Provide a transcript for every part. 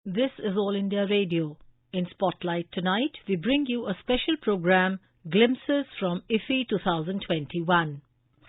This is All India Radio. In Spotlight tonight, we bring you a special program, Glimpses from IFFI 2021.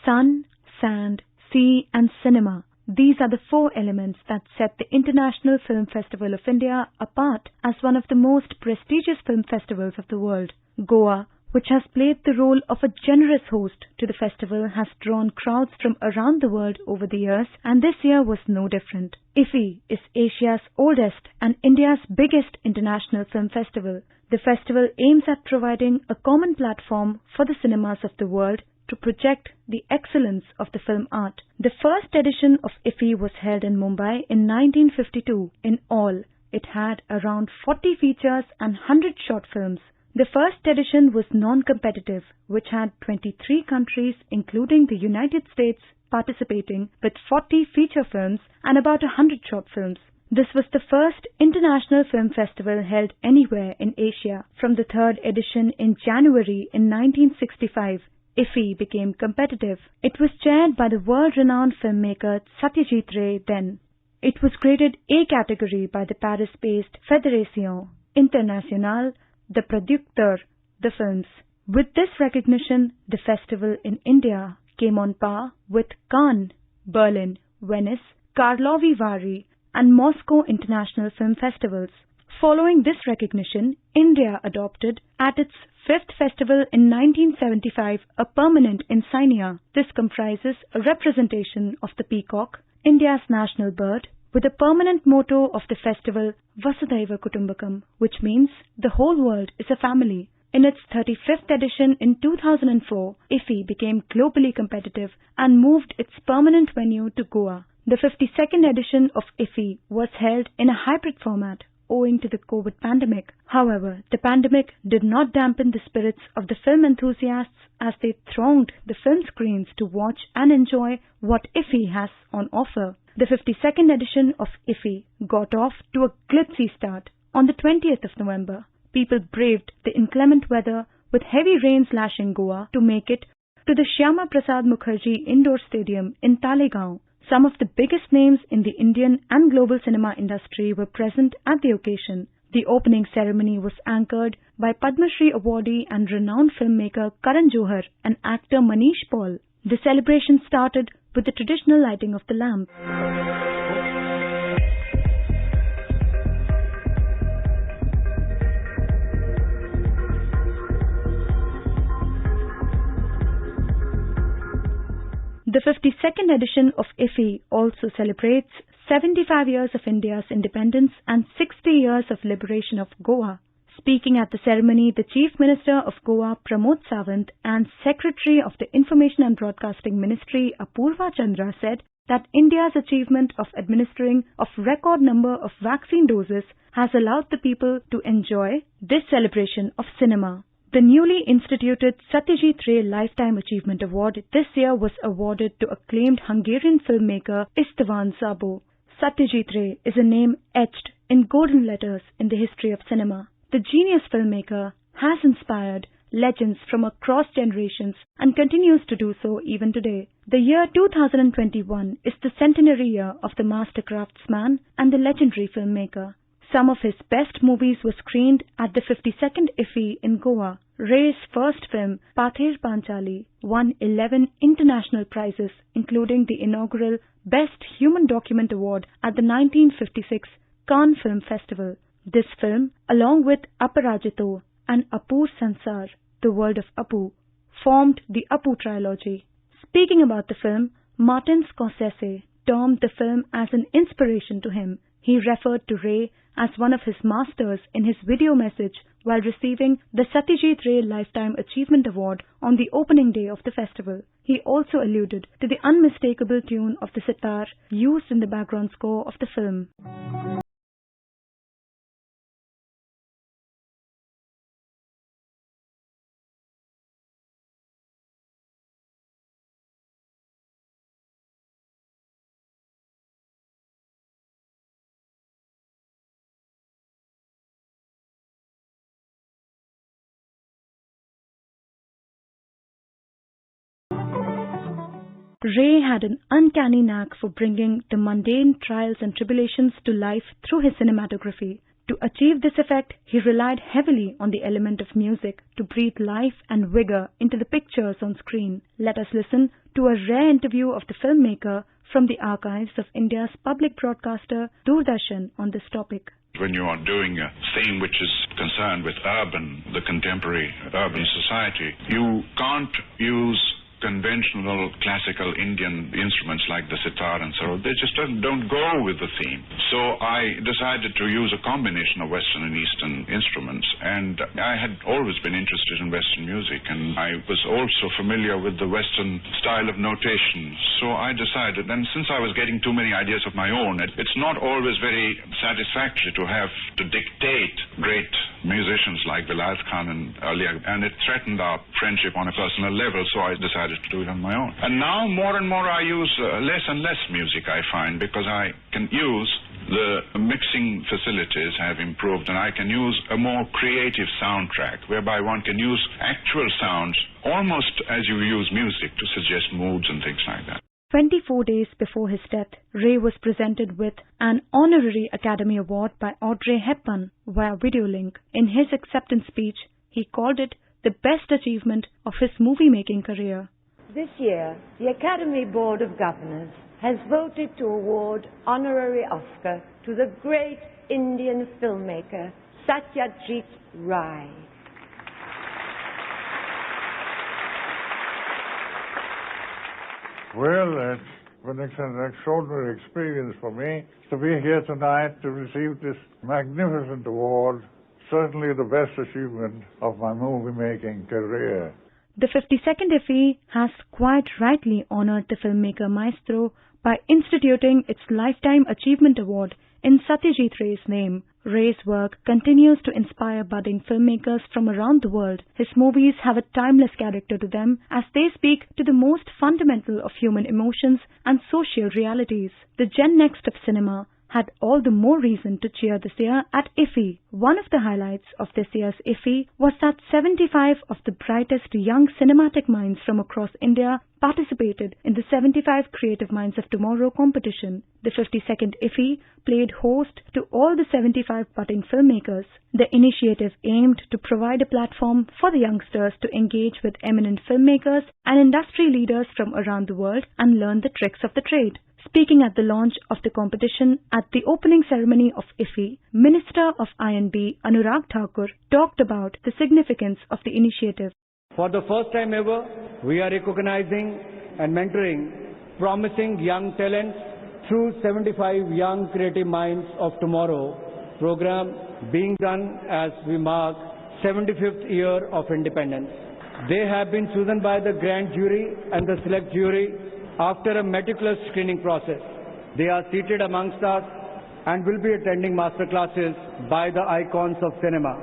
Sun, sand, sea and cinema. These are the four elements that set the International Film Festival of India apart as one of the most prestigious film festivals of the world. Goa, which has played the role of a generous host to the festival, has drawn crowds from around the world over the years, and this year was no different. IFFI is Asia's oldest and India's biggest international film festival. The festival aims at providing a common platform for the cinemas of the world to project the excellence of the film art. The first edition of IFFI was held in Mumbai in 1952. In all, it had around 40 features and 100 short films. The first edition was non-competitive, which had 23 countries, including the United States, participating with 40 feature films and about 100 short films. This was the first international film festival held anywhere in Asia. From the third edition in January in 1965, IFFI became competitive. It was chaired by the world-renowned filmmaker Satyajit Ray then. It was graded A category by the Paris-based Fédération Internationale de Producteurs de Films. With this recognition, the festival in India came on par with Cannes, Berlin, Venice, Karlovy Vary and Moscow International Film Festivals. Following this recognition, India adopted at its fifth festival in 1975 a permanent insignia. This comprises a representation of the peacock, India's national bird, with a permanent motto of the festival, Vasudhaiva Kutumbakam, which means the whole world is a family. In its 35th edition in 2004, IFFI became globally competitive and moved its permanent venue to Goa. The 52nd edition of IFFI was held in a hybrid format owing to the COVID pandemic. However, the pandemic did not dampen the spirits of the film enthusiasts as they thronged the film screens to watch and enjoy what IFFI has on offer. The 52nd edition of IFFI got off to a glitzy start. On the 20th of November, people braved the inclement weather with heavy rains lashing Goa to make it to the Shyama Prasad Mukherjee Indoor Stadium in Talegaon. Some of the biggest names in the Indian and global cinema industry were present at the occasion. The opening ceremony was anchored by Padma Shri awardee and renowned filmmaker Karan Johar and actor Manish Paul. The celebration started with the traditional lighting of the lamp. The 52nd edition of IFFI also celebrates 75 years of India's independence and 60 years of liberation of Goa. Speaking at the ceremony, the Chief Minister of Goa, Pramod Sawant, and Secretary of the Information and Broadcasting Ministry, Apurva Chandra, said that India's achievement of administering a record number of vaccine doses has allowed the people to enjoy this celebration of cinema. The newly instituted Satyajit Ray Lifetime Achievement Award this year was awarded to acclaimed Hungarian filmmaker Istvan Szabo. Satyajit Ray is a name etched in golden letters in the history of cinema. The genius filmmaker has inspired legends from across generations and continues to do so even today. The year 2021 is the centenary year of the master craftsman and the legendary filmmaker. Some of his best movies were screened at the 52nd IFFI in Goa. Ray's first film, Pather Panchali, won 11 international prizes, including the inaugural Best Human Document Award at the 1956 Cannes Film Festival. This film, along with Aparajito and Apur Sansar, The World of Apu, formed the Apu trilogy. Speaking about the film, Martin Scorsese termed the film as an inspiration to him. He referred to Ray as one of his masters in his video message while receiving the Satyajit Ray Lifetime Achievement Award on the opening day of the festival. He also alluded to the unmistakable tune of the sitar used in the background score of the film. Ray had an uncanny knack for bringing the mundane trials and tribulations to life through his cinematography. To achieve this effect, he relied heavily on the element of music to breathe life and vigor into the pictures on screen. Let us listen to a rare interview of the filmmaker from the archives of India's public broadcaster Doordarshan on this topic. When you are doing a theme which is concerned with the contemporary urban society, you can't use conventional classical Indian instruments like the sitar and so on. They just don't go with the theme. So I decided to use a combination of Western and Eastern instruments, and I had always been interested in Western music, and I was also familiar with the Western style of notation. So I decided, and since I was getting too many ideas of my own, it's not always very satisfactory to have to dictate great musicians like Vilayat Khan and earlier, and it threatened our friendship on a personal level, so I decided to do it on my own. And now more and more I use less and less music, I find, because I can use the mixing facilities have improved, and I can use a more creative soundtrack whereby one can use actual sounds almost as you use music to suggest moods and things like that. 24 days before his death, Ray was presented with an honorary Academy Award by Audrey Hepburn via video link. In his acceptance speech, he called it the best achievement of his movie-making career. This year, the Academy Board of Governors has voted to award honorary Oscar to the great Indian filmmaker Satyajit Ray. Well, it's an extraordinary experience for me to be here tonight to receive this magnificent award, certainly the best achievement of my movie-making career. The 52nd IFFI has quite rightly honored the filmmaker maestro by instituting its Lifetime Achievement Award in Satyajit Ray's name. Ray's work continues to inspire budding filmmakers from around the world. His movies have a timeless character to them as they speak to the most fundamental of human emotions and social realities. The Gen Next of cinema had all the more reason to cheer this year at IFFI. One of the highlights of this year's IFFI was that 75 of the brightest young cinematic minds from across India participated in the 75 Creative Minds of Tomorrow competition. The 52nd IFFI played host to all the 75 budding filmmakers. The initiative aimed to provide a platform for the youngsters to engage with eminent filmmakers and industry leaders from around the world and learn the tricks of the trade. Speaking at the launch of the competition at the opening ceremony of IFFI, Minister of I&B Anurag Thakur talked about the significance of the initiative. For the first time ever, we are recognizing and mentoring promising young talents through 75 Young Creative Minds of Tomorrow program being done as we mark 75th year of independence. They have been chosen by the grand jury and the select jury after a meticulous screening process. They are seated amongst us and will be attending master classes by the icons of cinema.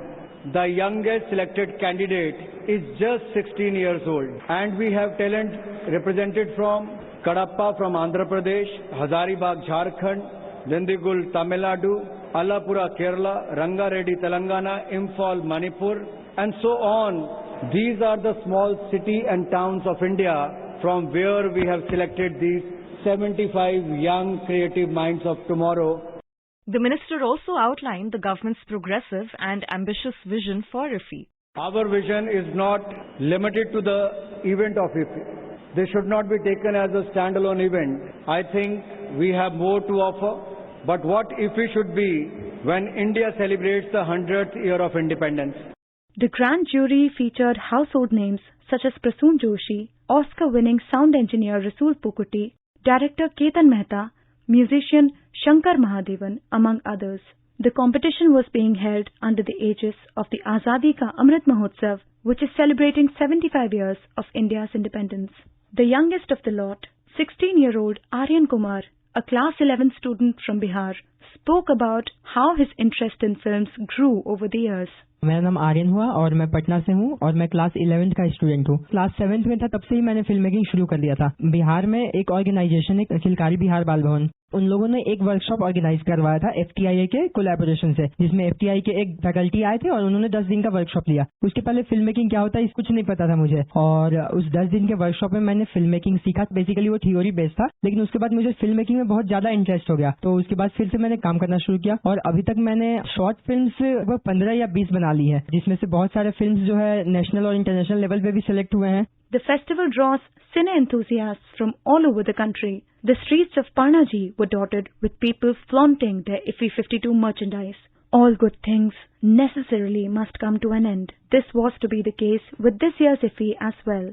The youngest selected candidate is just 16 years old, and we have talent represented from Kadapa from Andhra Pradesh, Hazaribagh Jharkhand, Dindigul Tamil Nadu, Alapura Kerala, Rangareddy Telangana, Imphal Manipur, and so on. These are the small city and towns of India from where we have selected these 75 young creative minds of tomorrow. The minister also outlined the government's progressive and ambitious vision for IFFI. Our vision is not limited to the event of IFFI. They should not be taken as a standalone event. I think we have more to offer, but what IFFI should be when India celebrates the 100th year of independence. The grand jury featured household names such as Prasoon Joshi, Oscar-winning sound engineer Rasool Pukuti, director Ketan Mehta, musician Shankar Mahadevan, among others. The competition was being held under the aegis of the Azadi Ka Amrit Mahotsav, which is celebrating 75 years of India's independence. The youngest of the lot, 16-year-old Aryan Kumar, a class 11 student from Bihar, spoke about how his interest in films grew over the years. मेरा नाम आर्यन हुआ और मैं पटना से हूँ और मैं class 11th का स्टूडेंट हूँ। क्लास 7th में था तब से ही मैंने फिल्म मेकिंग शुरू कर दिया था। बिहार में एक ऑर्गेनाइजेशन है खिलकारी बिहार बाल भवन, उन लोगों ने एक वर्कशॉप ऑर्गेनाइज करवाया था FTIA के कोलैबोरेशन से, जिसमें FTI के एक फैकल्टी आए थे और उन्होंने 10 दिन का वर्कशॉप लिया। उसके पहले फिल्म मेकिंग क्या होता है कुछ नहीं पता था मुझे, और उस 10 दिन के वर्कशॉप में मैंने फिल्म मेकिंग सीखा। बेसिकली वो थ्योरी बेस्ड था, लेकिन उसके बाद मुझे फिल्म मेकिंग में बहुत ज्यादा इंटरेस्ट हो गया, तो उसके बाद फिर से मैंने काम करना शुरू किया और अभी तक मैंने शॉर्ट फिल्म्स लगभग 15 या 20 बना ली है, जिसमें से बहुत सारे फिल्म्स जो है नेशनल और इंटरनेशनल लेवल पे भी सिलेक्ट हुए हैं। The festival draws cine enthusiasts from all over the country. The streets of Panaji were dotted with people flaunting their IFFI-52 merchandise. All good things necessarily must come to an end. This was to be the case with this year's IFFI as well.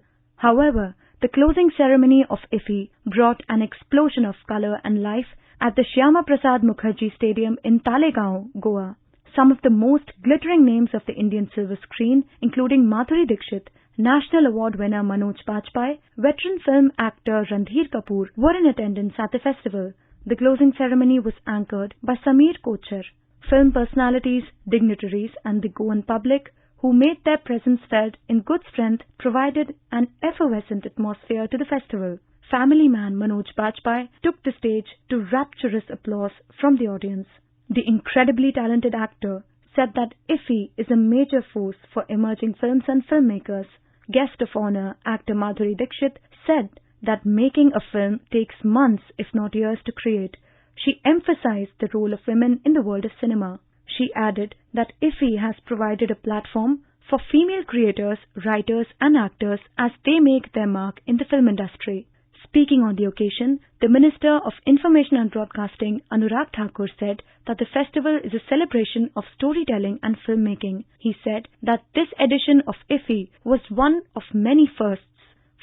However, the closing ceremony of IFFI brought an explosion of color and life at the Shyama Prasad Mukherjee Stadium in Talegaon, Goa. Some of the most glittering names of the Indian silver screen, including Madhuri Dixit, National Award winner Manoj Bajpayee, veteran film actor Randhir Kapoor were in attendance at the festival. The closing ceremony was anchored by Sameer Kochhar. Film personalities, dignitaries and the Goan public who made their presence felt in good strength provided an effervescent atmosphere to the festival. Family man Manoj Bajpayee took the stage to rapturous applause from the audience. The incredibly talented actor said that IFFI is a major force for emerging films and filmmakers. Guest of honor, actor Madhuri Dixit, said that making a film takes months, if not years, to create. She emphasized the role of women in the world of cinema. She added that IFFI has provided a platform for female creators, writers and actors as they make their mark in the film industry. Speaking on the occasion, the Minister of Information and Broadcasting, Anurag Thakur, said that the festival is a celebration of storytelling and filmmaking. He said that this edition of IFFI was one of many firsts.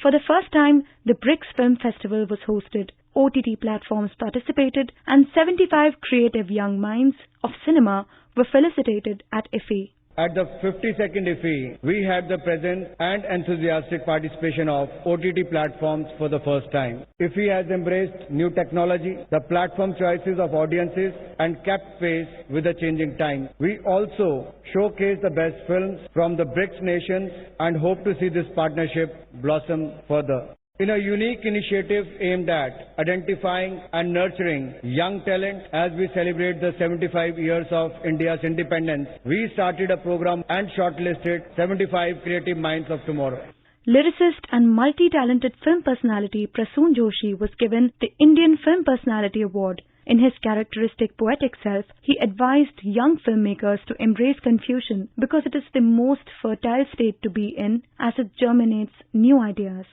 For the first time, the BRICS Film Festival was hosted. OTT platforms participated and 75 creative young minds of cinema were felicitated at IFFI. At the 52nd IFFI, we had the presence and enthusiastic participation of OTT platforms for the first time. IFFI has embraced new technology, the platform choices of audiences and kept pace with the changing times. We also showcase the best films from the BRICS nations and hope to see this partnership blossom further. In a unique initiative aimed at identifying and nurturing young talent as we celebrate the 75 years of India's independence, we started a program and shortlisted 75 creative minds of tomorrow. Lyricist and multi-talented film personality Prasoon Joshi was given the Indian Film Personality Award. In his characteristic poetic self, he advised young filmmakers to embrace confusion because it is the most fertile state to be in as it germinates new ideas.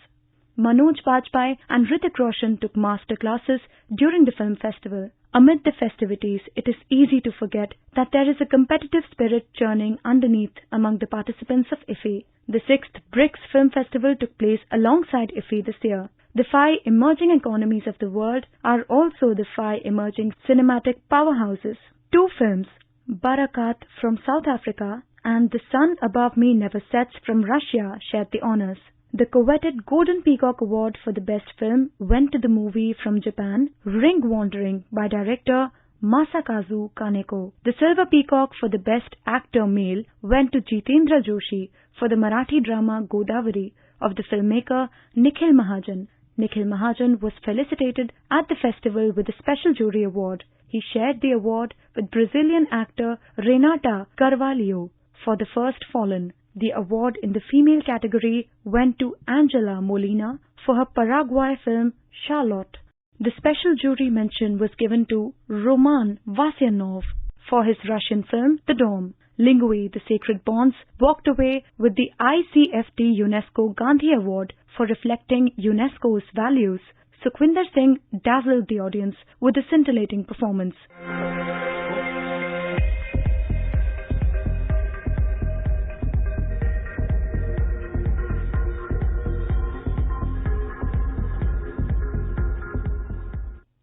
Manoj Bajpayee and Hrithik Roshan took master classes during the film festival. Amid the festivities, it is easy to forget that there is a competitive spirit churning underneath among the participants of IFFI. The 6th BRICS Film Festival took place alongside IFFI this year. The 5 emerging economies of the world are also the 5 emerging cinematic powerhouses. 2 films, Barakat from South Africa and The Sun Above Me Never Sets from Russia, shared the honors. The coveted Golden Peacock Award for the Best Film went to the movie from Japan, Ring Wandering by director Masakazu Kaneko. The Silver Peacock for the Best Actor Male went to Jitendra Joshi for the Marathi drama Godavari of the filmmaker Nikhil Mahajan. Nikhil Mahajan was felicitated at the festival with a special jury award. He shared the award with Brazilian actor Renata Carvalho for The First Fallen. The award in the female category went to Angela Molina for her Paraguay film Charlotte. The special jury mention was given to Roman Vasyanov for his Russian film The Dome. Lingui, The Sacred Bonds, walked away with the ICFT UNESCO Gandhi Award for reflecting UNESCO's values. Sukhwinder Singh dazzled the audience with a scintillating performance.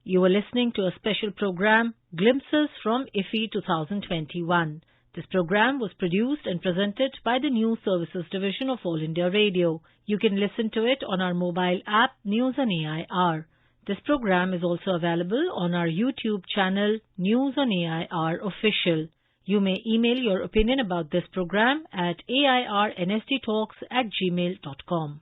You are listening to a special program, Glimpses from IFFI 2021. This program was produced and presented by the News Services Division of All India Radio. You can listen to it on our mobile app, News on AIR. This program is also available on our YouTube channel, News on AIR Official. You may email your opinion about this program at airnsttalks@gmail.com.